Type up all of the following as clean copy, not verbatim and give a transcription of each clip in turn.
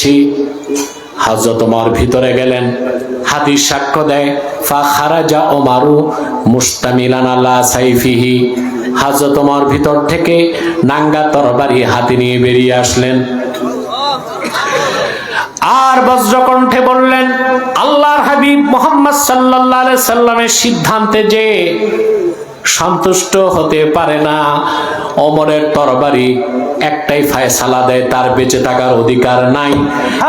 বলছি। হযরত ওমর ভিতরে গেলেন, হাদিস সাক্ষ্য দেয় ফাখারাজা ওমরু মুস্তামিলান আলা সাইফিহি। হযরত ওমর ভিতর থেকে নাঙ্গা তরবারি হাতে নিয়ে বেরিয়ে আসলেন আর বজ্রকণ্ঠে বললেন, আল্লাহর হাবিব মুহাম্মদ সাল্লাল্লাহু আলাইহি সাল্লামের সিদ্ধান্তে যে সন্তুষ্ট হতে পারে না, ওমরের তরবারি একটাই ফয়সালা দেয়, তার বেঁচে থাকার অধিকার নাই।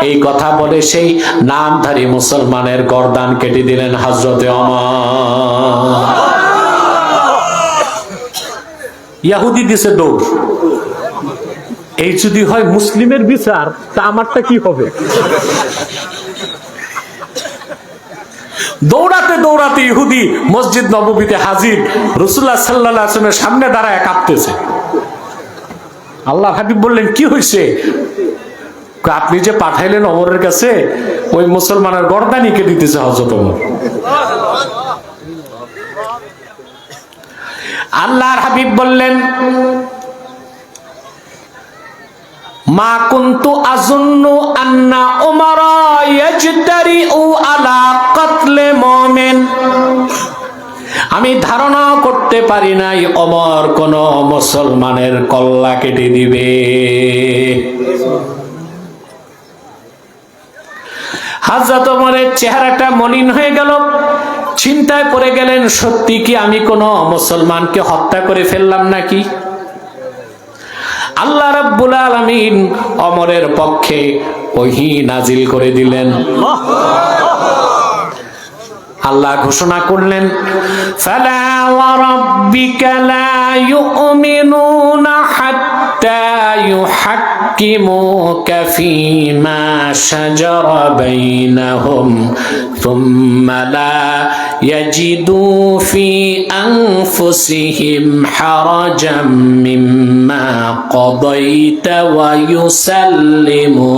এই কথা বলে সেই নামধারী মুসলমানের গর্দান কেটে দিলেন হযরতে ওমর। ইহুদি দিছে দৌড়। এই যদি হয় মুসলিমের বিচার, তা আমারটা কি হবে? দৌড়াতে দৌড়াতে ইহুদি মসজিদ নববীতে হাজির, রাসূলুল্লাহ সাল্লাল্লাহু আলাইহি ওয়াসাল্লামের সামনে দাঁড়ায় কাঁপতেছে। আল্লাহ হাবিব বললেন, কি হয়েছে? আপনি যে পাঠাইলেন ওমরের কাছে, ওই মুসলমানের গর্দানি কেটে দিতেছে হযরত ওমর। আল্লাহর হাবিব বললেন, মা কুনতু আযুন্নু আন্না উমারা ইয়াজতারিউ আলা কাতলে মুমিন। আমি ধারণা করতে পারি নাই ওমর কোন মুসলমানের কল্লা কেটে দিবে। হযরত ওমরের চেহারাটা মলিন হয়ে গেল, চিন্তায় পড়ে গেলেন, সত্যি কি আমি কোন মুসলমানকে হত্যা করে ফেললাম নাকি? আল্লাহ রাব্বুল আলামিন ওমরের পক্ষে ওহী নাজিল করে দিলেন। আল্লাহ ঘোষণা করলেন, ফালা ওয়া রাব্বিকা লা ইউমিনুনা হাত্তা ইউহাক্কিমুকা ফীমা শাজারা বাইনাহুম থুম্মা লা ইয়াজিদু ফি আনফুসিহিম হারাজাম মিম্মা কাদাইতা ওয়া ইউসাল্লিমু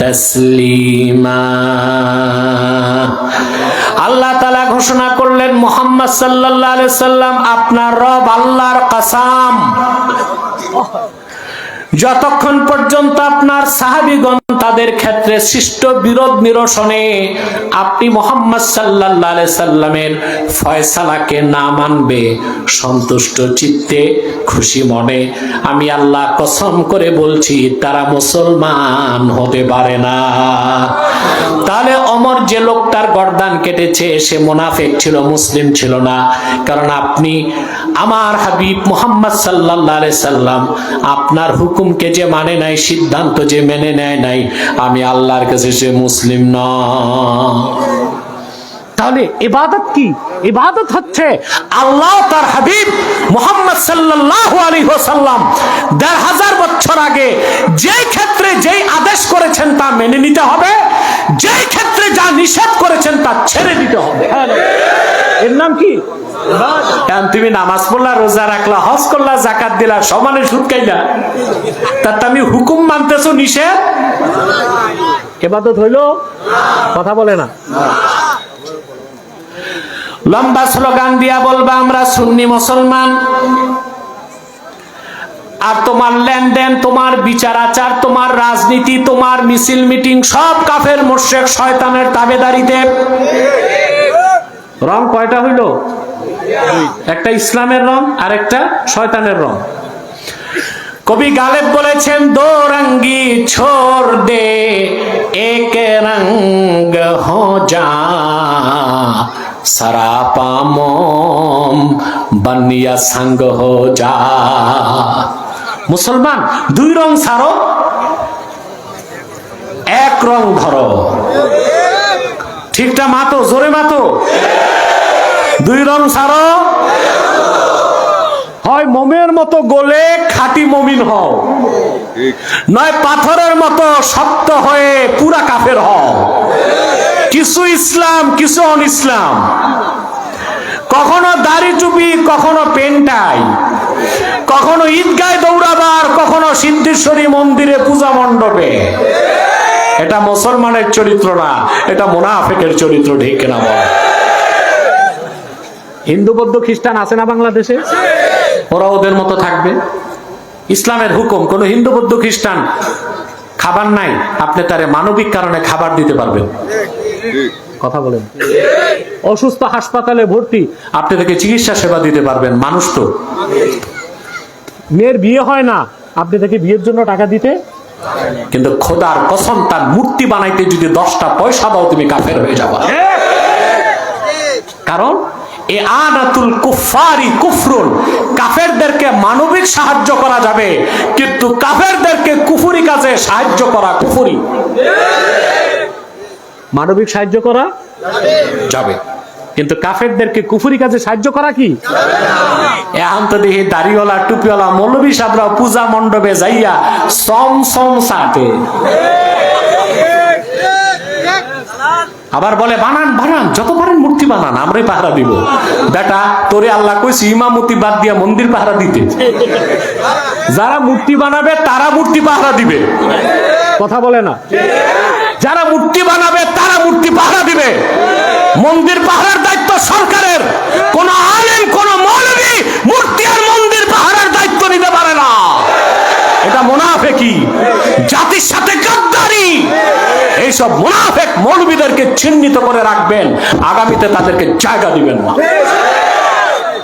তাসলিমা। আল্লাহ তাআলা ঘোষণা করলেন, মুহাম্মদ সাল্লাল্লাহু আলাইহি সাল্লাম, আপনার রব আল্লাহর কসম, যতক্ষণ পর্যন্ত আপনার সাহাবীগণ তাদের ক্ষেত্রে সৃষ্ট বিরোধ নিরসনে আপনি মুহাম্মদ সাল্লাল্লাহু আলাইহি সাল্লামের ফয়সালাকে না মানবে, সন্তুষ্ট চিত্তে খুশি মনে, আমি আল্লাহ কসম করে বলছি তারা মুসলমান হতে পারে না। তাহলে ওমর যে লোকটার গর্দান কেটেছে সে মুনাফিক ছিল, মুসলিম ছিল না। কারণ আপনি আমার হাবিব মুহাম্মদ সাল্লাল্লাহু আলাইহি সাল্লাম আপনার হুকুমকে যে মানে নাই, সিদ্ধান্ত যে মেনে নেয় নাই, আমি আল্লাহর কাছে সে মুসলিম নয়। তাহলে ইবাদত কি? ইবাদত হচ্ছে আল্লাহ তার হাবিব মুহাম্মদ সাল্লাল্লাহু আলাইহি ওয়াসাল্লাম ১৫০০ বছর আগে যেই ক্ষেত্রে যেই আদেশ করেছেন তা মেনে নিতে হবে, যেই ক্ষেত্রে যা নিষেধ করেছেন তা ছেড়ে দিতে হবে। এর নাম কি? ইবাদত। তুমি নামাজ পড়লা, রোজা রাখলা, হজ করলা, যাকাত দিলা, সমানে সুদ খাইলা, তার তুমি হুকুম মানতেছো, নিষেধ? ইবাদত হইল? কথা বলে না। লম্বা স্লোগান দিয়া বলবা আমরা সুন্নি মুসলমান, আর তোমার লেনদেন, তোমার বিচার আচার, তোমার রাজনীতি, তোমার মিছিল মিটিং সব কাফের মুশরিক শয়তানের তাবেদারিতে। রং কয়টা হইল? একটা ইসলামের রং আর একটা শয়তানের রং। কবি গালেব বলেছেন, দো রঙ্গি ছোড় দে এক রঙ্গ হো যা, সরাপা মোম বনিয়া সঙ্গ হো যা। মুসলমান, দুই রং ছাড়ো, এক রং ধরো। ঠিকটা মাতো, জোরে মাতো। দুই রং ছাড়ো, হয় মোমের মতো গোলে খাঁটি মুমিন হও, নয় পাথরের মতো শক্ত হয়ে পুরা কাফের হও। কিছু ইসলাম, কিছু অন ইসলাম। কখনো দাড়ি টুপি, কখনো পেন্টাই, কখনো ঈদগায় দৌড়াবার, কখনো সিদ্ধেশ্বরী মন্দিরে পূজা মণ্ডপে। এটা মুসলমানের চরিত্র না, এটা মুনাফিকের চরিত্র। ঠিক কিনা বল? হিন্দু বৌদ্ধ খ্রিস্টান আছে না বাংলাদেশে? ওরা ওদের মতো থাকবে। ইসলামের হুকুম, কোন হিন্দু বৌদ্ধ খ্রিস্টান খাবার নাই, আপনি তারে মানবিক কারণে খাবার দিতে পারবেন। কথা বলেন। অসুস্থ হাসপাতালে ভর্তি, আপনি তাকে চিকিৎসা সেবা দিতে পারবেন। মানুষ তো। মেয়ের বিয়ে হয় না, আপনি তাকে বিয়ের জন্য টাকা দিতে, কিন্তু খোদার কসম তার মূর্তি বানাইতে যদি 10টা পয়সা দাও তুমি কাফের হয়ে যাবা। কারণ এ আনাতুল কুফারি কুফরুন, কাফেরদেরকে মানবিক সাহায্য করা যাবে, কিন্তু কাফেরদেরকে কুফরি কাজে সাহায্য করা কুফরি। মানবিক সাহায্য করা যাবে, কিন্তু কাফেরদেরকে কুফরি কাজে সাহায্য করা কি? এখন তো দেখি দাড়িওয়ালা টুপিওয়ালা মৌলবী সাহেবরা পূজা মণ্ডপে যাইয়া সম সাটে, আবার বলে বানান বানান, যত পারেন মূর্তি বানান, আমরাই পাহারা দিব। বেটা, তোরে আল্লাহ কইছি ইমামতি বাদ দিয়া মন্দির পাহারা দিতে। যারা মূর্তি বানাবে তারা মূর্তি পাহারা দিবে। কথা বলে না? যারা মূর্তি বানাবে তারা মূর্তি পাহারা দিবে। মন্দির পাহারার দায়িত্ব সরকারের। কোন আলেম, কোন মৌলবী মূর্তি আর মন্দির পাহারার দায়িত্ব নিতে পারে না। এটা মুনাফিকি, জাতির সাথে গাদ্দারি। এইসব মুনাফিক মৌলবীদেরকে চিহ্নিত করে রাখবেন, আগামীতে তাদেরকে জায়গা দিবেন না।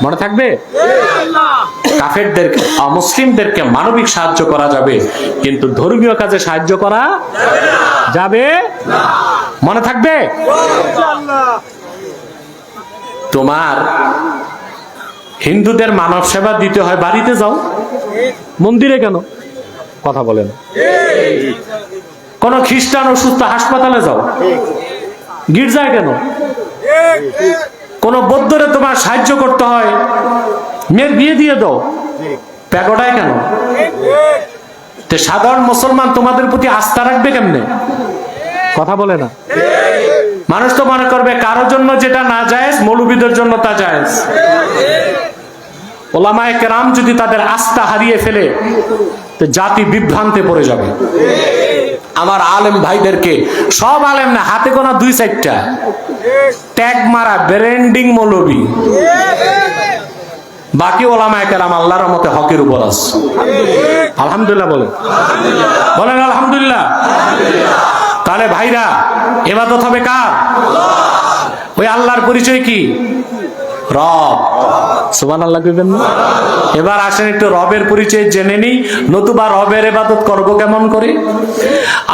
মনে থাকবে? কাফেরদেরকে, অমুসলিমদেরকে মানবিক সাহায্য করা যাবে, কিন্তু ধর্মীয় কাজে সাহায্য করা যাবে না। মনে থাকবে? তোমার হিন্দুদের মানব সেবা দিতে হয়, বাড়িতে যাও, মন্দিরে কেন? কথা বলেন। কোন খ্রিস্টান অসুস্থ হাসপাতালে যাও, গির্জায় কেন? কোন বৌদ্ধরে তোমার সাহায্য করতে হয়, মেয়ের বিয়ে দিয়ে দাও, প্যাগোডায় কেন? সাধারণ মুসলমান তোমাদের প্রতি আস্থা রাখবে কেমনে? কথা বলে না? মানুষ তো মনে করবে কারোর জন্য যেটা না জায়েজ, মৌলবীদের জন্য তা জায়েজ। ওলামায়ে কেরাম যদি তাদের আস্থা হারিয়ে ফেলে, তো জাতি বিভ্রান্তে পড়ে যাবে। আমার আলেম ভাইদেরকে, সব আলেম না, হাতে গোনা 2-4টা ট্যাগ মারা ব্র্যান্ডিং মৌলবী, বাকি ওলামায়ে কেরাম আল্লাহর রহমতে হকের উপর আছে। আলহামদুলিল্লাহ বলেন, বলেন আলহামদুলিল্লাহ। তাহলে ভাইরা, ইবাদত হবে কার? ওই আল্লাহর পরিচয় কি? রব। সুবহানাল্লাহ কইবেন না? এবার আসেন একটু রবের পরিচয় জেনে নিই, নতুবা রবের ইবাদত করব কেমন করে?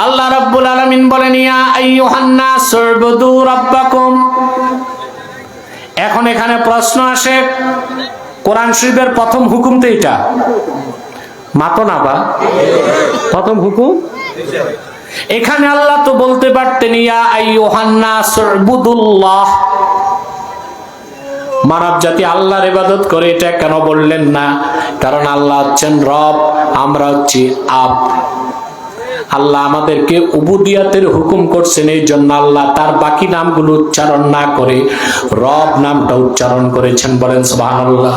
আল্লাহ রাব্বুল আলামিন বলেন, ইয়া আইয়ুহান নাস উবুদু রাব্বাকুম। এখন এখানে প্রশ্ন আসে, কোরআন শরীফের প্রথম হুকুম তো এটা, মাতো না বা প্রথম হুকুম। এখানে আল্লাহ তো বলতে পারতেন ইয়া আইয়ুহান নাস উবুদুল্লাহ, মানব জাতি আল্লাহর ইবাদত করে, এটা কেন বললেন না? কারণ আল্লাহ হচ্ছেন রব, আমরা হচ্ছি আব। আল্লাহ আমাদেরকে উবুদিয়াতের হুকুম করছেন, এই জন্য আল্লাহ তার বাকি নামগুলো উচ্চারণ না করে রব নামটা উচ্চারণ করেছেন। বলেন সুবহানাল্লাহ।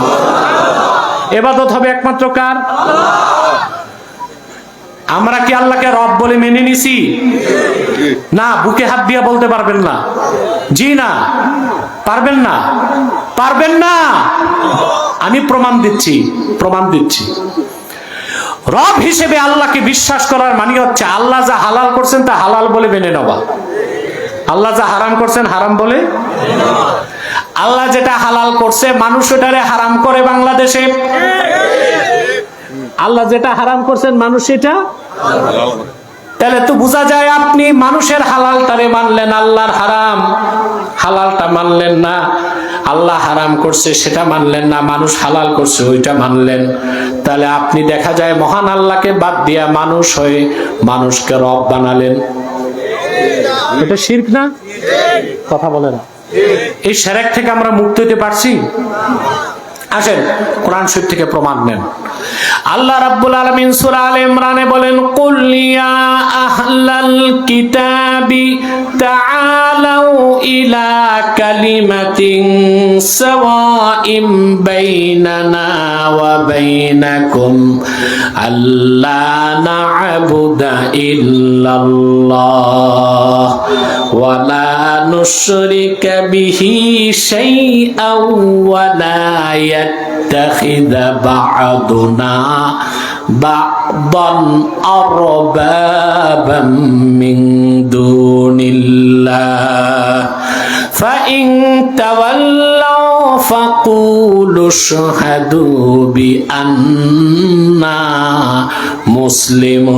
ইবাদত হবে একমাত্র কার? আমরা কি আল্লাহকে রব বলে মেনে নিছি? না, বুকে হাত দিয়ে বলতে পারবেন না। জি না, পারবেন না, পারবেন না। আমি প্রমাণ দিচ্ছি, প্রমাণ দিচ্ছি। রব হিসেবে আল্লাহকে বিশ্বাস করার মানে হচ্ছে আল্লাহ যা হালাল করছেন তা হালাল বলে মেনে নেওয়া, আল্লাহ যা হারাম করছেন হারাম বলে। আল্লাহ যেটা হালাল করছে মানুষ ওটারে হারাম করে বাংলাদেশে, আল্লাহ যেটা হারাম করছেন মানুষ সেটা। তাহলে তো বোঝা যায় আপনি মানুষের হালালটারে মানলেন, আল্লাহর হারাম হালালটা মানলেন না। আল্লাহ হারাম করছে সেটা মানলেন না, মানুষ হালাল করছে ওইটা মানলেন। তাহলে আপনি দেখা যায় মহান আল্লাহকে বাদ দিয়া মানুষ হয়ে মানুষকে রব বানালেন। এটা শিরক না? কথা বলে না? এই শিরক থেকে আমরা মুক্ত হতে পারছি? আসেন কোরআন শরীফ থেকে প্রমাণ নেন। আল্লাহ রাব্বুল আলামিন সূরা আলে ইমরানে বলেন, কুল ইয়া আহলাল কিতাবি তাআলাউ ইলা কালিমাতিন সাওয়াইম বাইনানা ওয়া বাইনাকুম আল্লা না'বুদা ইল্লাল্লাহ ওয়া লা নুশরিকা বিহি শাইআন ওয়া লা يتخذ بعضنا বা'দান আরবাবাম মিন দুনিল্লাহ ফাইন তাওয়াল্লাউ ফাকুলু শাহাদু বিআন্না মুসলিমুন।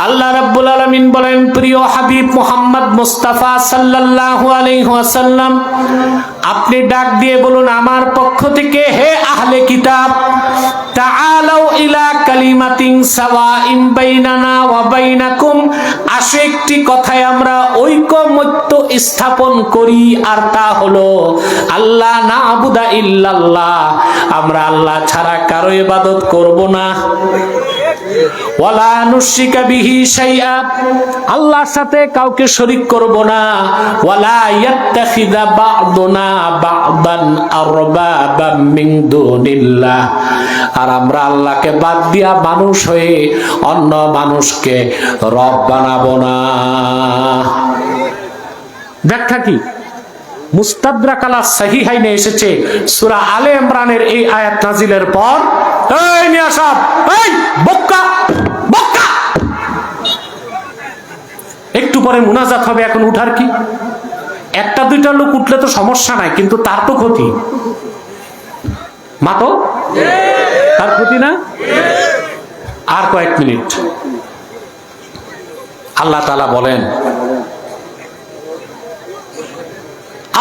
আল্লাহ রাব্বুল আলামিন বলেন, প্রিয় হাবিব মুহাম্মদ মুস্তাফা সাল্লাল্লাহু আলাইহি ওয়াসাল্লাম, আপনি ডাক দিয়ে বলুন আমার পক্ষ থেকে, হে আহলে কিতাব, তাআলাউ ইলা কালিমাতিন সাওয়াইন বাইনানা ওয়া বাইনাকুম, আসে একটি কথায় আমরা ঐকমত্য স্থাপন করি, আর তা হলো আল্লাহ না'বুদা ইল্লাল্লাহ, আমরা আল্লাহ ছাড়া কারো ইবাদত করব না, ওয়ালা নুশরিকা বিহি শাইআ, আল্লাহর সাথে কাউকে শরীক করব না, ওয়ালা ইয়াত্তাখিযা বা'দুনা বা'দান আরবাবাম মিন দুনিল্লাহ, আর আমরা আল্লাহকে বাদ দিয়া মানুষ হয়ে অন্য মানুষকে রব বানাবো না। ব্যাখ্যা কি? মুস্তাদরাক আলা সাহিহাইনে এসেছে, সূরা আলে ইমরানের এই আয়াত নাজিলের পর, এই মিয়া সাহেব, এই বক্কা বক্কা, একটু পরে মুনাজাত হবে, এখন উঠার কি? একটা দুইটা লোক উঠলে তো সমস্যা নাই, কিন্তু তার তো ক্ষতি, মাতো তার ক্ষতি না? আর কয়েক মিনিট। আল্লাহ তাআলা বলেন,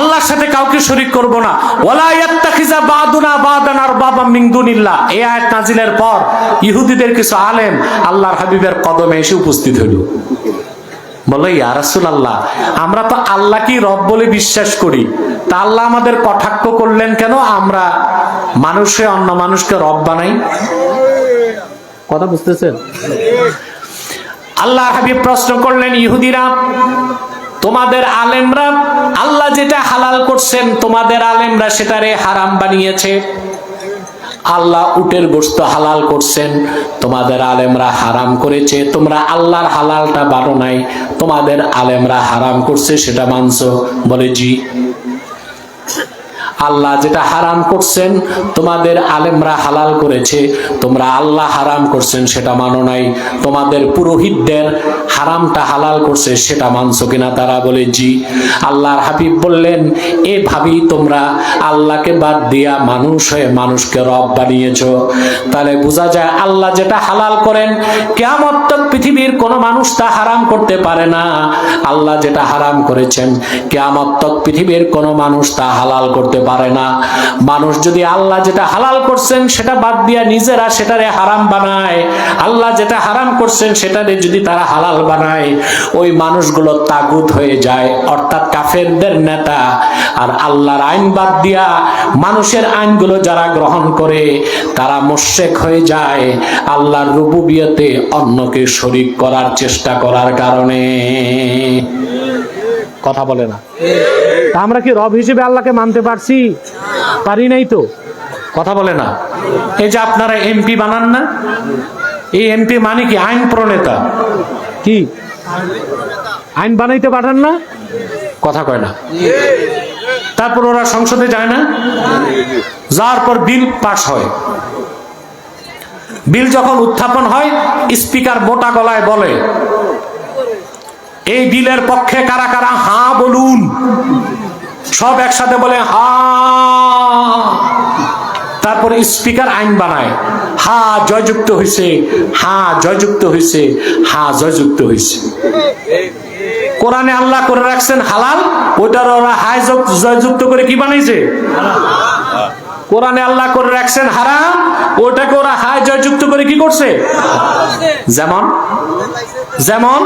আল্লাহর সাথে কাউকে শরীক করব না, ওয়ালা ইয়াত্তাখিযা বা'দুনা বা'দান আরবাবাম মিন দুনিল্লাহ। এই আয়াত নাজিলের পর ইহুদিদের কিছু আলেম আল্লাহর হাবিবের কদমে এসে উপস্থিত হইল, বলে, ইয়া রাসূলুল্লাহ, আমরা তো আল্লাহকেই রব বলে বিশ্বাস করি, তা আল্লাহ আমাদের কটাক্ষ করলেন কেন? আমরা মানুষে অন্য মানুষকে রব বানাই। কথা বুঝতেছেন? আল্লাহর হাবিব প্রশ্ন করলেন, ইহুদিরা, তোমাদের আলেমরা আল্লাহ যেটা হালাল করছেন, তোমাদের আলেমরা সেটারে হারাম বানিয়েছে। আল্লাহ উটের গোশত হালাল করছেন, তোমাদের আলেমরা হারাম করেছে। তোমরা আল্লাহর হালালটা বানো নাই, তোমাদের আলেমরা হারাম করছে, সেটা মানছো? বলে, জি। আল্লাহ যেটা হারাম করছেন তোমাদের আলেমরা হালাল করেছে, তোমরা আল্লাহ হারাম করছেন সেটা মানো নাই, তোমাদের পুরোহিতদের হারামটা হালাল করছে সেটা মানছো কিনা? তারা বলে, জি। আল্লাহর হাবিব বললেন, এভাবেই তোমরা আল্লাহকে বাদ দিয়া মানুষ হয়ে মানুষকে রব বানিয়েছো। তাহলে বোঝা যায় আল্লাহ যেটা হালাল করেন, কিয়ামত তক পৃথিবীর কোনো মানুষ তা হারাম করতে পারে না। আল্লাহ যেটা হারাম করেছেন, কিয়ামত তক পৃথিবীর কোনো মানুষ তা হালাল করতে পারে না। মানুষ যদি আল্লাহ যেটা হালাল করছেন সেটা বাদ দিয়া নিজেরা সেটারে হারাম বানায়, আল্লাহ যেটা হারাম করছেন সেটারে যদি তারা হালাল বানায়, ওই মানুষগুলো তাগুত হয়ে যায়, অর্থাৎ কাফেরদের নেতা। আর আল্লাহর আইন বাদ দিয়া মানুষের আইনগুলো যারা গ্রহণ করে তারা মুশরিক হয়ে যায়, আল্লাহর রুবুবিয়তে অন্যকে শরীক করার চেষ্টা করার কারণে। কথা বলে না? তা আমরা কি রব হিসেবে আল্লাহকে মানতে পারছি? পারি নাই তো। কথা বলে না? এই যে আপনারা এমপি বানান না, এই এমপি মানে কি? আইন প্রণেতা। কি আইন বানাইতে পারেন না? কথা কয় না। তারপর ওরা সংসদে যায় না, যাওয়ার পর বিল পাস হয়। বিল যখন উত্থাপন হয়, স্পিকার মোটা গলায় বলে, এই বিলের পক্ষে কারা কারা হা বলুন। সব একসাথে বলে হা। তারপরে স্পিকার আইন বানায়, হা জয়যুক্ত হয়েছে, হা জয়যুক্ত হয়েছে, হা জয়যুক্ত হয়েছে। কোরআনে আল্লাহ করে রাখছেন হালাল, ওইটার ওরা হাই জয়যুক্ত করে কি বানাইছে? কোরআনে আল্লাহ করে রাখছেন হারাম, ওটাকে ওরা হাই জয়যুক্ত করে কি করছে? যেমন যেমন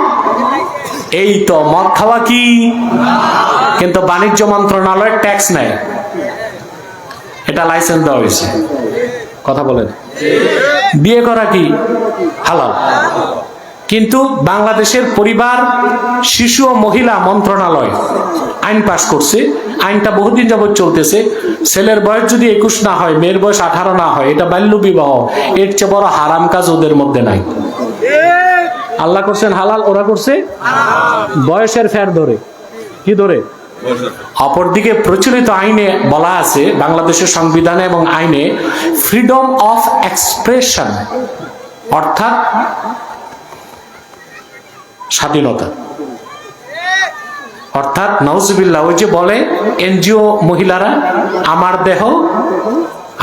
এই তো মদ খাওয়া কি, কিন্তু বাণিজ্য মন্ত্রণালয় ট্যাক্স নেয়, এটা লাইসেন্স দেওয়া হয়েছে। কথা বলেন? বিয়ে করা কি হালাল, কিন্তু বাংলাদেশের পরিবার শিশু ও মহিলা মন্ত্রণালয় আইন পাশ করছে। আইনটা বহুদিন যাবত চলতেছে। ছেলের বয়স যদি 21 না হয়, মেয়ের বয়স 18 না হয়, এটা বাল্য বিবাহ। এর চেয়ে বড় হারাম কাজ ওদের মধ্যে নাই। আল্লাহ করছেন হালাল, ওরা করছে বয়সের ফের ধরে। কি ধরে? অপরদিকে প্রচলিত আইনে বলা আছে, বাংলাদেশের সংবিধানে এবং আইনে, ফ্রিডম অফ এক্সপ্রেশন, অর্থাৎ স্বাধীনতা। অর্থাৎ নাউজুবিল্লাহ, ওই যে বলে এনজিও মহিলারা, আমার দেহ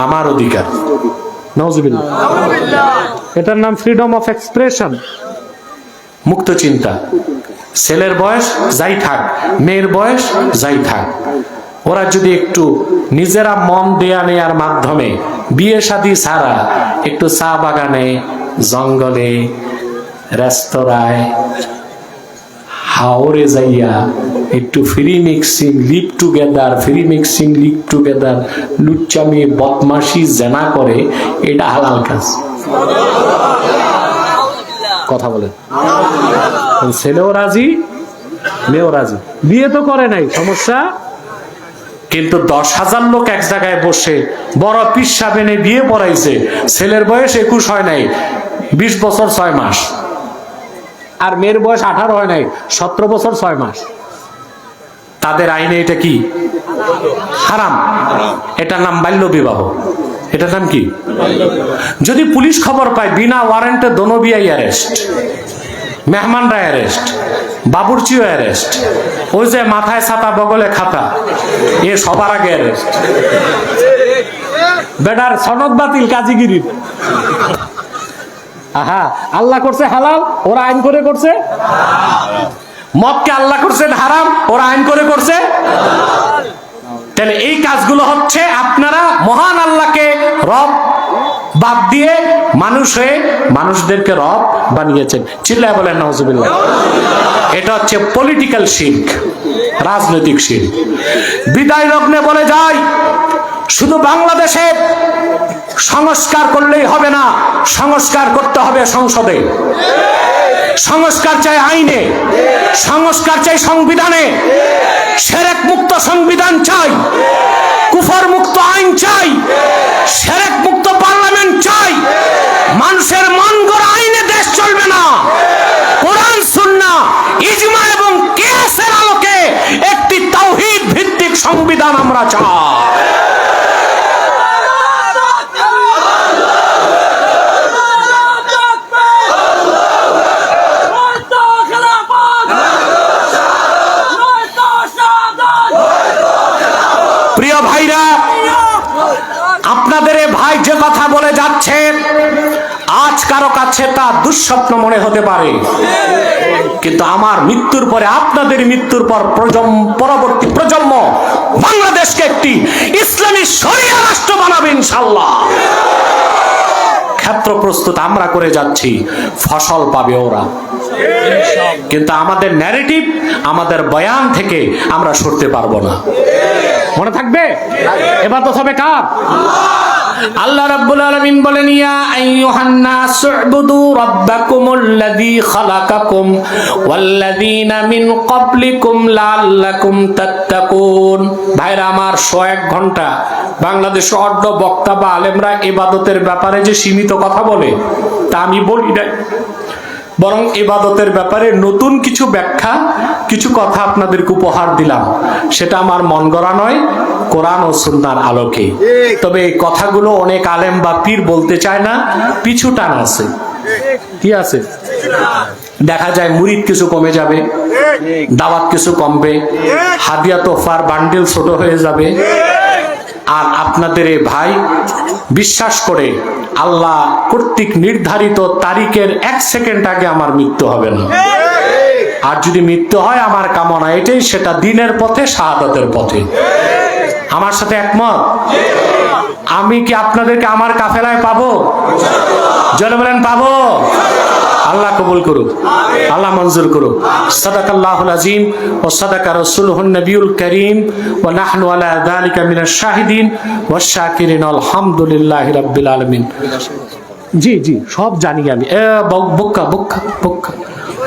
আমার অধিকার, নাউজুবিল্লাহ, এটার নাম ফ্রিডম অফ এক্সপ্রেশন, মুক্ত চিন্তা। ছেলের বয়স যাই থাক, মেয়ের বয়স যাই থাক, ওরা যদি একটু নিজেরা মন দেয়া নেয়ার মাধ্যমে বিয়ে শাদী ছাড়া একটু চা বাগানে, জঙ্গলে, রেস্তোরাঁয়, হাওরে যাইয়া একটু ফ্রি মিক্সিং, লিভ টুগেদার, লুচ্চামি, বদমাশি, জেনা করে, এটা হালাল কাজ। কথা বলেন, ছেলেও রাজি, মেয়েও রাজি, বিয়ে তো করে নাই, সমস্যা। কিন্তু 10,000 লোক এক জায়গায় বসে বড় পীর সাহেব এনে বিয়ে পড়াইছে, ছেলের বয়স 21 হয় নাই, 20 বছর 6 মাস, আর মেয়ের বয়স 18 হয় নাই, 17 বছর 6 মাস। তাদের আইনে এটা কি? হারাম। এটার নাম বাল্য বিবাহ। এটার নাম কি? যদি পুলিশ খবর পায়, বিনা ওয়ারেন্টে দোনোবিয়াই অ্যারেস্ট, মেহমানরা অ্যারেস্ট, বাবুর্চিও অ্যারেস্ট, ওই যে মাথায় ছাতা বগলে খাতা, এ সবার আগে অ্যারেস্ট। বেটার সনদ বাতিল, কাজীগিরি। আহা, আল্লাহ করছে হালাল, ওরা আইন করে করছে। মদকে আল্লাহ করছেন হারাম, ওরা আইন করে করছে। তাহলে এই কাজগুলো হচ্ছে আপনারা মহান আল্লাহকে রব বাদ দিয়ে মানুষ হয়ে মানুষদেরকে রব বানিয়েছেন। চিল্লায় বলেন নাউজুবিল্লাহ। এটা হচ্ছে পলিটিক্যাল শিরক, রাজনৈতিক শিরক। বিদায় লগ্নে বলে যায়, শুধু বাংলাদেশে সংস্কার করলেই হবে না, সংস্কার করতে হবে সংসদে, সংস্কার চাই আইনে, সংস্কার চাই সংবিধানে, শিরক মুক্ত সংবিধান চাই, কুফর মুক্ত আইন চাই, শিরক মুক্ত পার্লামেন্ট চাই। মানুষের মন গড়া আইনে দেশ চলবে না। কোরআন, সুন্নাহ, ইজমা এবং কিয়াসের আলোকে একটি তাওহীদ ভিত্তিক সংবিধান আমরা চাই। প্রিয় ভাইরা, আপনাদের ভাই যে কথা বলে যাচ্ছে, আজ কারো কাছে তা দুঃস্বপ্ন মনে হতে পারে, কিন্তু আমার মৃত্যুর পরে, আপনাদের মৃত্যুর পর পরবর্তী প্রজন্ম বাংলাদেশকে একটি ইসলামী শরিয়া রাষ্ট্র বানাবে ইনশাআল্লাহ। ক্ষেত্র প্রস্তুত আমরা করে যাচ্ছি, ফসল পাবে ওরা। কিন্তু আমাদের ন্যারেটিভ, আমাদের বয়ান থেকে আমরা সরতে পারবো না। মনে থাকবে, এবার তো হবে কার? আল্লাহ রাব্বুল আলামিন বলেন, ইয়া আইয়ুহান নাস উবুদু রাব্বাকুমুল্লাযী খালাকাকুম ওয়াল্লাযীনা মিন ক্বাবলিকুম লাআল্লাকুম তাত্তাকুন। ভাইরা আমার, 101 ঘন্টা বাংলাদেশে অর্ধ বক্তা বা আলেমরা ইবাদতের ব্যাপারে যে সীমিত কথা বলে, তা আমি বলি নাই, বরং ইবাদতের ব্যাপারে নতুন কিছু ব্যাখ্যা, কিছু কথা আপনাদেরকে উপহার দিলাম। সেটা আমার মন গড়া নয়, কোরআন ও সুন্নাহর আলোকে। তবে এই কথাগুলো অনেক আলেম বা পীর বলতে চায় না, পিছু টান আছে। কি আছে? দেখা যায় মুরিদ কিছু কমে যাবে, দাওয়াত কিছু কমবে, হাদিয়া তোফার বান্ডিল ছোট হয়ে যাবে। আর আপনাদের এই ভাই বিশ্বাস করে, আল্লাহ কর্তৃক নির্ধারিত তারিখের 1 সেকেন্ড আগে আমার মৃত্যু হবে না। আর যদি মৃত্যু হয়, আমার কামনা এটাই, সেটা দিনের পথে, শাহাদাতের পথে। আমার সাথে একমত? আমি কি আপনাদেরকে আমার কাফেলায় পাবো? জোরে বলেন, পাবো? আল্লাহ কবুল করুক, আল্লাহ মঞ্জুর করুক। সাদাকাল্লাহুল আযীম ওয়া সাদাকা রাসূলুহুন নবিয়ুল কারীম ওয়া নাহনু আলা যালিকা মিনাশ শাহিদিন ওয়াশ শাকিরিন। আলহামদুলিল্লাহি রাব্বিল আলামিন। জি জি, সব জানি আমি। বক্কা বক্কা বক্কা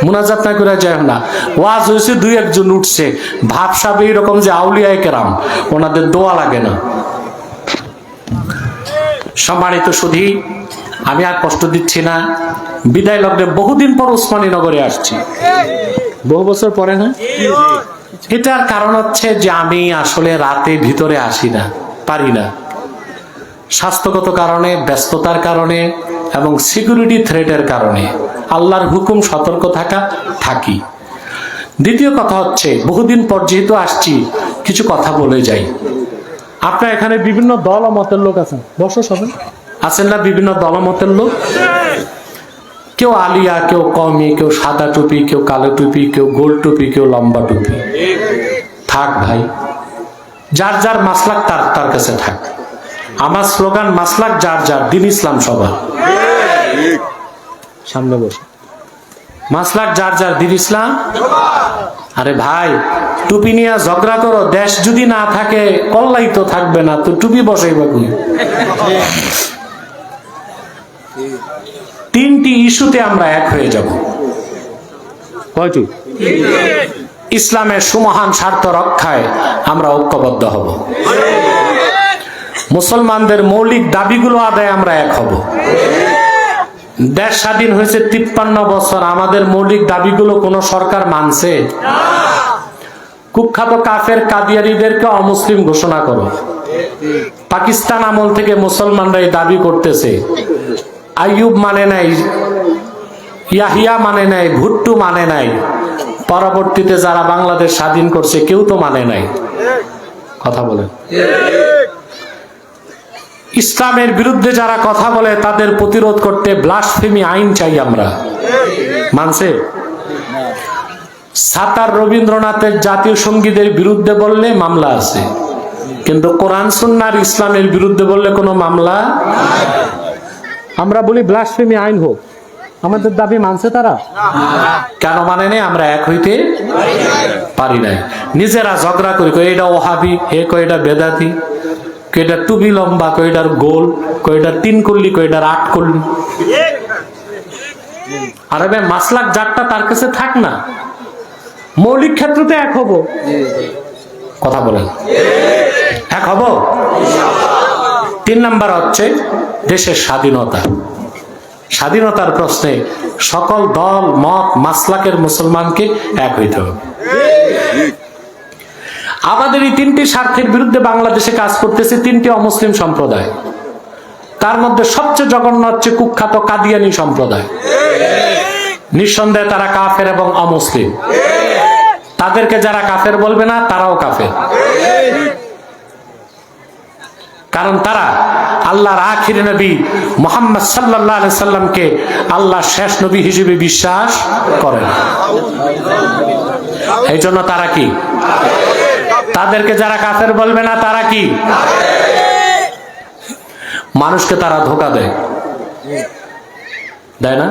মুনাজাত না করে যায় না। ওয়াজ হয়েছে, 2-1 জন উঠছে, ভাবসাব এইরকম যে আউলিয়ায়ে কেরাম, ওনাদের দোয়া লাগে না। সম্মানিত সুধী, আমি আর কষ্ট দিচ্ছি না। বিদায় লগ্নে বহুদিন পর ওসমানী নগরে আসছি, বহু বছর পরে না? এটার কারণ হচ্ছে যে আমি আসলে রাতে ভিতরে আসি না, পারি না, স্বাস্থ্যগত কারণে, ব্যস্ততার কারণে এবং সিকিউরিটি থ্রেটের কারণে। আল্লাহর হুকুম সতর্ক থাকি। দ্বিতীয় কথা হচ্ছে, বহুদিন পর যেহেতু আসছি, কিছু কথা বলে যাই। আপনার এখানে বিভিন্ন দল ও মতের লোক আছেন, বসো সবাই, আছেন না? বিভিন্ন দল ও মতের লোক, কেউ আলিয়া, কেউ কমি, কেউ সাদা টুপি, কেউ কালো টুপি, কেউ গোল টুপি, কেউ লম্বা টুপি। থাক ভাই, যার যার মাসলাক তার কাছে থাক। আমার স্লোগান মাসলাক যার যার, দিন ইসলাম সবার। সামনে বসে, মাসলাক যার যার, দিন ইসলাম। আরে ভাই, টুপি নিয়ে ঝগড়া করো, দেশ যদি না থাকে কল্লাই তো থাকবে না, তো টুপি বসাইবা কই? তিনটি ইস্যুতে আমরা এক হয়ে যাব। কয়টি? ইসলামের সুমহান স্বার্থ রক্ষায় আমরা ঐক্যবদ্ধ হব। মুসলমানদের মৌলিক দাবিগুলো আদায় আমরা এক হব। দেশ স্বাধীন হয়েছে 53 বছর, আমাদের মৌলিক দাবিগুলো কোন সরকার মানছে? কুখ্যাত কাফের কাদিয়ানীদেরকে অমুসলিম ঘোষণা করো। পাকিস্তান আমল থেকে মুসলমানরা এই দাবি করতেছে। আইয়ুব মানে নাই, ইয়াহিয়া মানে নাই, ভুট্টু মানে নাই, পরবর্তীতে যারা বাংলাদেশ স্বাধীন করছে কেউ তো মানে নাই। কথা বলে, ইসলামের বিরুদ্ধে যারা কথা বলে তাদের প্রতিরোধ করতে ব্লাসফেমি আইন চাই আমরা। মানছে? সাতার রবীন্দ্রনাথের জাতীয় সঙ্গীতের বিরুদ্ধে বললে মামলা আছে, কিন্তু কোরআন সুন্নাহর ইসলামের বিরুদ্ধে বললে কোনো মামলা। আমরা বলি ব্লাসফেমি আইন হোক, আমাদের দাবি মানছে তারা? কেন মানে নেই? আমরা এক হইতে পারি নাই, নিজেরা ঝগড়া করি। এটা ওহাবি, হে কয়টা বেদাতি, কয়টা টুপি লম্বা, কয়টার গোল, কয়টার 3 কল্লি, কয়টার 8 কল্লি। আরে ভাই, মাসলাক যারটা তার কাছে থাক না, মৌলিক ক্ষেত্রতে এক হব। কথা বলেন, এক হব। 3 নাম্বার হচ্ছে দেশের স্বাধীনতা। স্বাধীনতার প্রশ্নে সকল দল মত মাসলাকের মুসলমানকে এক হইতে হবে। আমাদের এই 3টি স্বার্থের বিরুদ্ধে বাংলাদেশে কাজ করতেছে 3টি অমুসলিম সম্প্রদায়। তার মধ্যে সবচেয়ে জঘন্য হচ্ছে কুখ্যাত কাদিয়ানী সম্প্রদায়। নিঃসন্দেহে তারা কাফের এবং অমুসলিম। তাদেরকে যারা কাফের বলবে না, তারাও কাফের। কারণ তারা আল্লাহর আখির নবী মুহাম্মদ সাল্লাল্লাহু আলাইহি সাল্লামকে আল্লাহর শেষ নবী হিসেবে বিশ্বাস করে না। এই জন্য তারা কি? তাদেরকে যারা কাফের বলবে না, তারা কি? মানুষকে তারা ধোঁকা দেয়, দেয় না?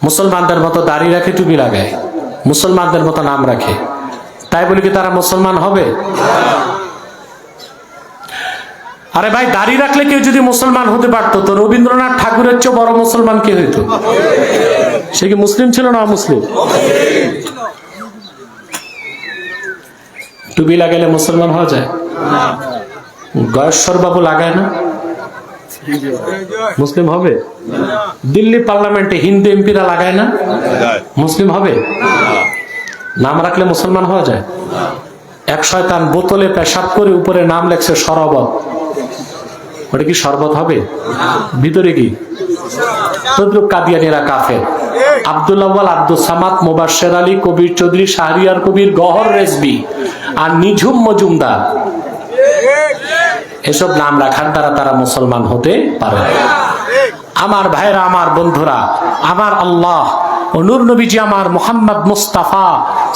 মুসলমানদের মতো দাড়ি রাখে, টুপি লাগায়, মুসলমানদের মতো নাম রাখে, তাই বলি কি তারা মুসলমান হবে? আরে ভাই, দাড়ি রাখলে কেউ যদি মুসলমান হতে পারতো, তো রবীন্দ্রনাথ ঠাকুরের চেয়ে বড় মুসলমান কে হইতো? সে কি মুসলিম ছিল না অমুসলিম? টুপি লাগাইলে মুসলমান হওয়া যায়? গয়েশ্বর বাবু লাগায় না, মুসলিম হবে? দিল্লি পার্লামেন্টে হিন্দু এমপিরা লাগায় না, মুসলিম হবে? নাম রাখলে মুসলমান হওয়া যায়? এক শয়তান বোতলে পেশাব করে উপরে নাম লেখছে শরবত, ওটা কি শরবত হবে? ভিতরে কি? তদ্রুপ কাদিয়ানীরা কাফের। আব্দুল আউয়াল, আব্দুল সামাদ, মুবাশশির আলী, কবির চৌধুরী, শাহরিয়ার কবির, গহর রেজবি আর নিঝুম মজুমদার, এসব নাম রাখার দ্বারা তারা মুসলমান হতে পারে। আমার ভাইরা, আমার বন্ধুরা, আমার আল্লাহ ও নূর নবীজি আমার মুহাম্মদ মুস্তাফা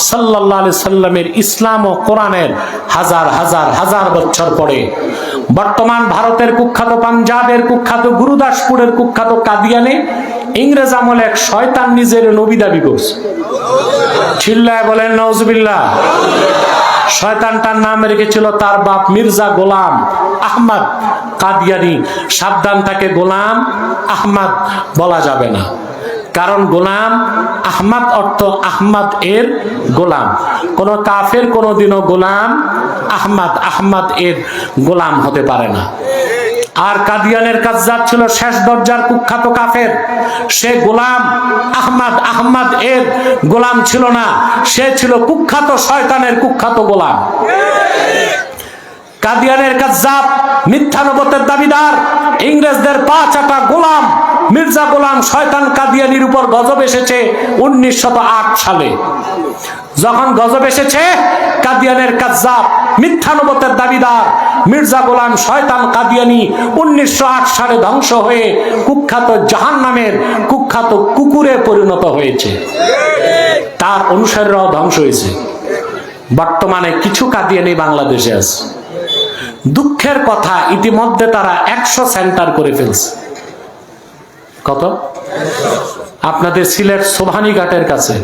সাল্লাল্লাহু আলাইহি সাল্লামের ইসলাম ও কোরআনের হাজার হাজার হাজার বছর পরে বর্তমান ভারতের কুখ্যাত, পাঞ্জাবের কুখ্যাত, গুরুদাসপুরের কুখ্যাত কাদিয়ানে ইংরেজ আমলে এক শয়তান নিজের নবী দাবি করছে। চিল্লায় বলেন নাউজুবিল্লাহ। শয়তানটার নাম রেখেছিল তার বাপ মির্জা গোলাম আহমদ কাদিয়ানী। সাবধান, তাকে গোলাম আহমদ বলা যাবে না, কারণ গোলাম আহমদ অর্থ আহমদ এর গোলাম। কোন কাফের কোনদিনও গোলাম আহমদ এর গোলাম হতে পারে না। আর কাদিয়ানের কাজ্জাব ছিল শেষ দরজার কুখ্যাত কাফের। সে গোলাম আহমদ এর গোলাম ছিল না, সে ছিল কুখ্যাত শয়তানের কুখ্যাত গোলাম। কাদিয়ানের কাজ্জাব, মিথ্যা নবুয়তের দাবিদার, ইংরেজদের পা চাটা গোলাম মির্জা গোলাম শয়তান কাদিয়ানির উপর গজব এসেছে 1908 সালে। যখন গজব এসেছে, কাদিয়ানের কাজ্জাব, মিথ্যা নবুয়তের দাবিদার মির্জা গোলাম শয়তান কাদিয়ানি 1908 সালে ধ্বংস হয়ে কুখ্যাত জাহান্নামের কুখ্যাত কুকুরে পরিণত হয়েছে। তার অনুসারীরাও ধ্বংস হয়েছে। বর্তমানে কিছু কাদিয়ানি বাংলাদেশে আছে। দুঃখের কথা, ইতিমধ্যে তারা 100 সেন্টার করে ফেলছে। কত? আপনাদের সিলেট সোভানীঘাটের কাছে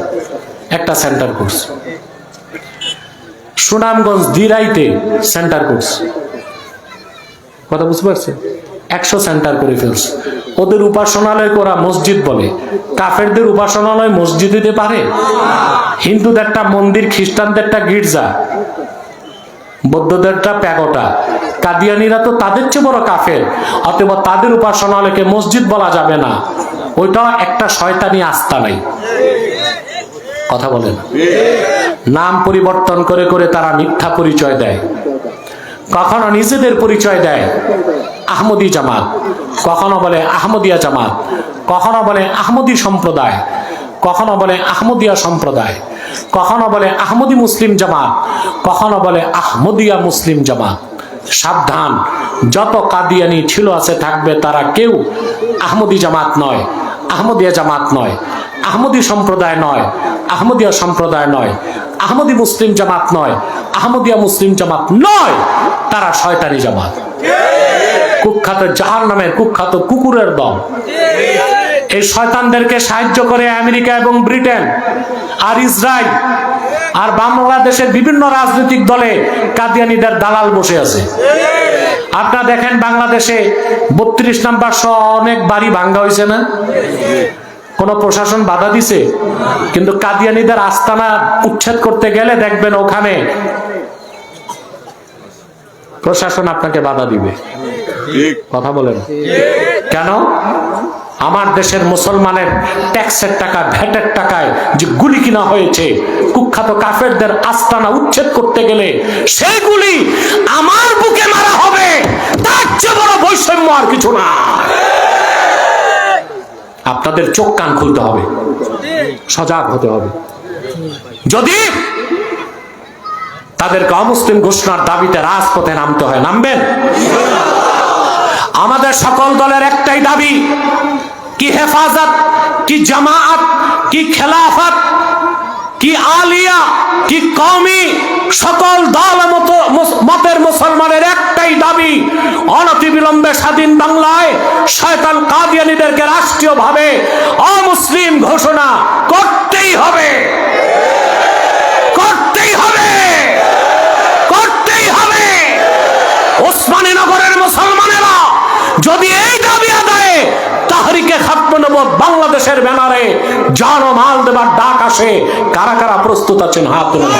একটা সেন্টার করছে, সুনামগঞ্জ দিরাইতে সেন্টার করছে। কথা বুঝতে পারছেন? 100 সেন্টার করে ফেলছে। ওদের উপাসনালয় ওরা মসজিদ বলে। কাফেরদের উপাসনালয় মসজিদ দিতে পারে? হিন্দুদেরটা মন্দির, খ্রিস্টানদেরটা গির্জা, বৌদ্ধদেরটা প্যাগোটা। কাদিয়ানিরা তো তাদের চেয়ে বড় কাফের, অতএব তাদের উপাসনালয়কে মসজিদ বলা যাবে না। ওইটা একটা শয়তানি আস্থা নাই। কথা বলেন। নাম পরিবর্তন করে করে তারা মিথ্যা পরিচয় দেয়। কখনো নিজেদের পরিচয় দেয় আহমদি জামাত, কখনো বলে আহমদিয়া জামাত, কখনো বলে আহমদি সম্প্রদায়, কখনো বলে আহমদিয়া সম্প্রদায়, কখনো বলে আহমদি মুসলিম জামাত, কখনো বলে আহমদিয়া মুসলিম জামাত। সাবধান, যত কাদিয়ানি ছিল আছে থাকবে, তারা কেউ আহমদি জামাত নয়, আহমদিয়া জামাত নয়, আহমদি সম্প্রদায় নয়, আহমদিয়া সম্প্রদায় নয়, আহমদি মুসলিম জামাত নয়, আহমদিয়া মুসলিম জামাত নয়, তারা শয়তানি জামাত, কুখ্যাত জাহান্নামের কুখ্যাত কুকুরের দল। এই শয়তানদেরকে সাহায্য করে আমেরিকা এবং ব্রিটেন আর ইসরায়েল আর বাংলাদেশের বিভিন্ন রাজনৈতিক দলে কাদিয়ানিদের দালাল বসে আছে। আপনারা দেখেন বাংলাদেশে 32 নাম্বার সহ অনেক বাড়ি ভাঙ্গা হয়েছে না? কোন প্রশাসন বাধা দিছে? কিন্তু কাদিয়ানিদের আস্তানা উচ্ছেদ করতে গেলে দেখবেন ওখানে প্রশাসন আপনাকে বাধা দিবে। কথা বলেন কেন? আমার দেশের মুসলমানের ট্যাক্সের টাকা, ভ্যাটের টাকায় যে গুলি কিনা হয়েছে কুখ্যাত কাফেরদের আস্তানা উচ্ছেদ করতে গেলে, সেগুলি আমার বুকে মারা হবে, তার চেয়ে বড় বৈষম্য আর কিছু না। আপনাদের চোখ কান খুলতে হবে, সজাগ হতে হবে। যদি তাদেরকে অমুসলিম ঘোষণার দাবিতে রাজপথে নামতে হয়, নামবেন। আমাদের সকল দলের একটাই দাবি, কি হেফাজত, কি জামাআত, কি খেলাফত, কি আলিয়া, কি কওমি, সকল দল মতের মুসলমানের একটাই দাবি, অনতিবিলম্বে স্বাধীন বাংলায় শয়তান কাদিয়ানীদেরকে রাষ্ট্রীয়ভাবে অমুসলিম ঘোষণা করতেই হবে, করতেই হবে, করতেই হবে। ওসমানী নগরের মুসলমানেরা যদি এই দাবি আদায়ে তাহরিকে খাতমে নবুয়ত বাংলাদেশের ব্যানারে জান ও মাল দেবার ডাক আসে, কারা কারা প্রস্তুত আছেন হাত তুলে?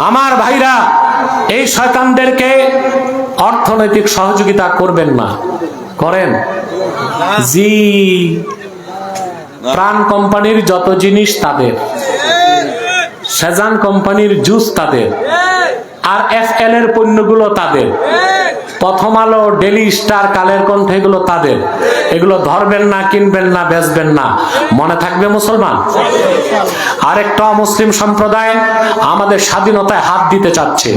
আমার ভাইরা, এই শয়তানদেরকে অর্থনৈতিক সহযোগিতা করবেন না। করেন? জি, প্রাণ কোম্পানির যত জিনিস তাদের, সেজান কোম্পানির জুস তাদের, আর FL এর পণ্যগুলো তাদের, প্রথম আলো, ডেলি স্টার, কালের কণ্ঠ, এগুলো তাদের। এগুলো ধরবেন না, কিনবেন না, বেচবেন না। মনে থাকবে মুসলমান। আরেকটা মুসলিম সম্প্রদায় আমাদের স্বাধীনতায় হাত দিতে চাচ্ছে,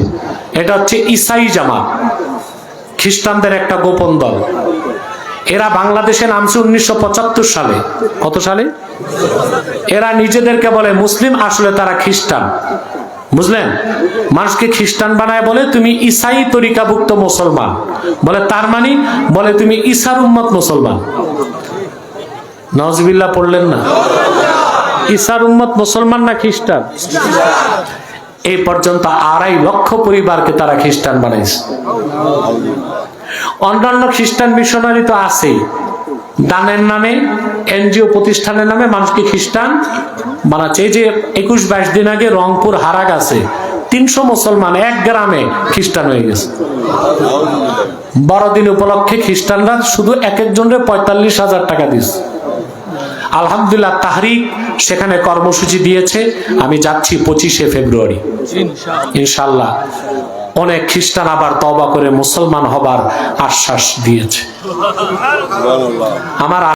এটা হচ্ছে ইসাই জামাত, খ্রিস্টানদের একটা গোপন দল। এরা বাংলাদেশে নামছে 1975 সালে। কত সালে? এরা নিজেদেরকে বলে মুসলিম, আসলে তারা খ্রিস্টান। বুঝলেন? মানুষকে খ্রিস্টান বানায় বলে তুমি ইসাই তরিকাভুক্ত মুসলমান, বলে তার মানে বলে তুমি ঈসার উম্মত মুসলমান। নাউজুবিল্লাহ পড়লেন না? ঈসার উম্মত মুসলমান না খ্রিস্টান? এই পর্যন্ত 2.5 লক্ষ পরিবারকে তারা খ্রিস্টান বানাইছে। অন্যান্য খ্রিস্টান মিশনারি তো আছেই, দানের নামে, এনজিও প্রতিষ্ঠানের নামে মানুষকে খ্রিস্টান বানাচ্ছে। এই যে 21-22 দিন আগে রংপুর হারাগাছে 300 মুসলমান এক গ্রামে খ্রিস্টান হয়ে গেছে। বড়দিন উপলক্ষে খ্রিস্টানরা শুধু এক একজনের 45,000 টাকা দিচ্ছে। আলহামদুলিল্লাহ, তাহরিক সেখানে কর্মসূচি দিয়েছে। আমি যাচ্ছি 25শে ফেব্রুয়ারি ইনশাআল্লাহ। অনেক খ্রিস্টান আবার তওবা করে মুসলমান হবার আশ্বাস দিয়েছে। আমার